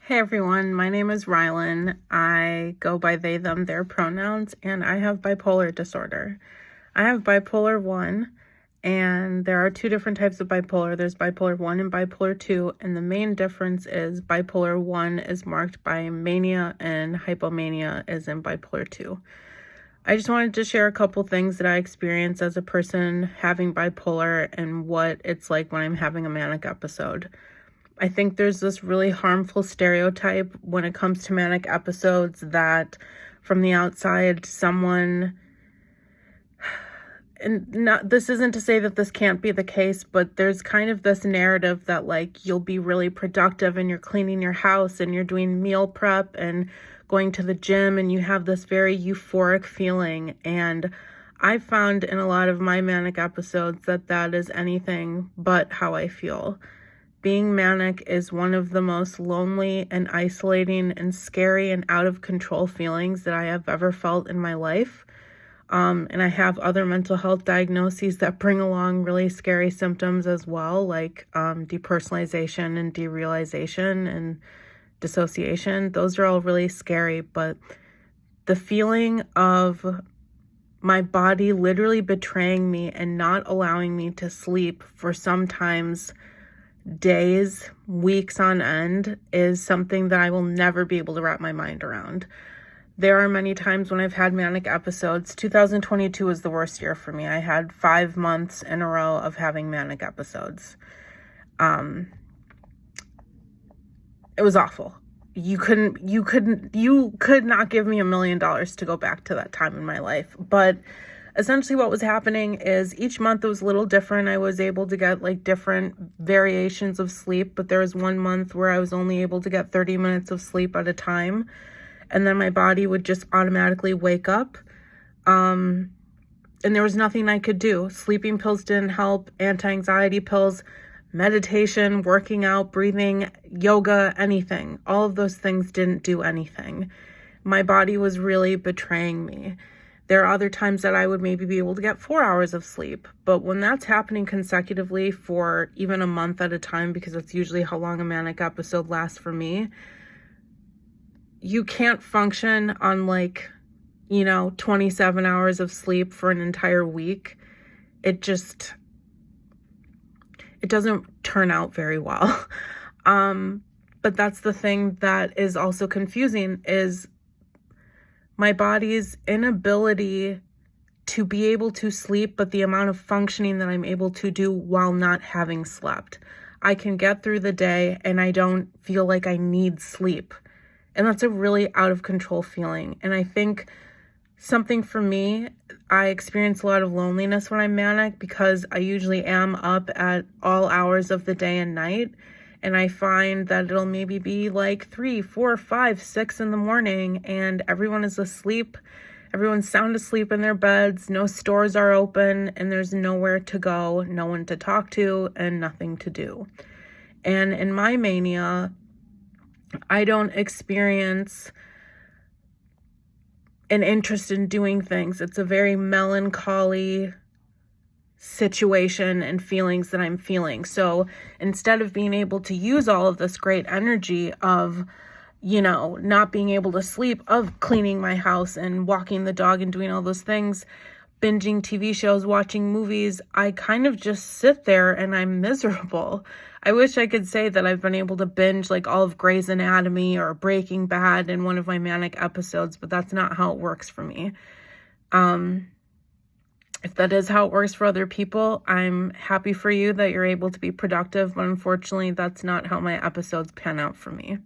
Hey everyone, my name is Rylan. I go by they, them, their pronouns, and I have bipolar disorder. I have bipolar 1, and there are two different types of bipolar. There's bipolar 1 and bipolar 2, and the main difference is bipolar 1 is marked by mania and hypomania is in bipolar 2. I just wanted to share a couple things that I experience as a person having bipolar and what it's like when I'm having a manic episode. I think there's this really harmful stereotype when it comes to manic episodes that from the outside, someone, and not, this isn't to say that this can't be the case, but there's kind of this narrative that like you'll be really productive and you're cleaning your house and you're doing meal prep and going to the gym and you have this very euphoric feeling. And I found in a lot of my manic episodes that that is anything but how I feel. Being manic is one of the most lonely and isolating and scary and out of control feelings that I have ever felt in my life. And I have other mental health diagnoses that bring along really scary symptoms as well, like depersonalization and derealization and dissociation. Those are all really scary, but the feeling of my body literally betraying me and not allowing me to sleep for sometimes days, weeks on end is something that I will never be able to wrap my mind around. There are many times when I've had manic episodes. 2022 was the worst year for me. I had 5 months in a row of having manic episodes. It was awful. You could not give me $1 million to go back to that time in my life. But essentially what was happening is each month it was a little different. I was able to get like different variations of sleep, but there was one month where I was only able to get 30 minutes of sleep at a time. And then my body would just automatically wake up. And there was nothing I could do. Sleeping pills didn't help, anti-anxiety pills, meditation, working out, breathing, yoga, anything. All of those things didn't do anything. My body was really betraying me. There are other times that I would maybe be able to get 4 hours of sleep. But when that's happening consecutively for even a month at a time, because that's usually how long a manic episode lasts for me, you can't function on 27 hours of sleep for an entire week. It doesn't turn out very well. But that's the thing that is also confusing is my body's inability to be able to sleep, but the amount of functioning that I'm able to do while not having slept. I can get through the day and I don't feel like I need sleep. And that's a really out of control feeling. And I think something for me, I experience a lot of loneliness when I'm manic because I usually am up at all hours of the day and night. And I find that it'll maybe be like 3, 4, 5, 6 in the morning and everyone is asleep. Everyone's sound asleep in their beds. No stores are open and there's nowhere to go, no one to talk to, and nothing to do. And in my mania, I don't experience an interest in doing things. It's a very melancholy situation and feelings that I'm feeling. So instead of being able to use all of this great energy of, not being able to sleep, of cleaning my house and walking the dog and doing all those things, binging TV shows, watching movies, I kind of just sit there and I'm miserable. I wish I could say that I've been able to binge like all of Grey's Anatomy or Breaking Bad in one of my manic episodes, but that's not how it works for me. If that is how it works for other people, I'm happy for you that you're able to be productive, but unfortunately, that's not how my episodes pan out for me.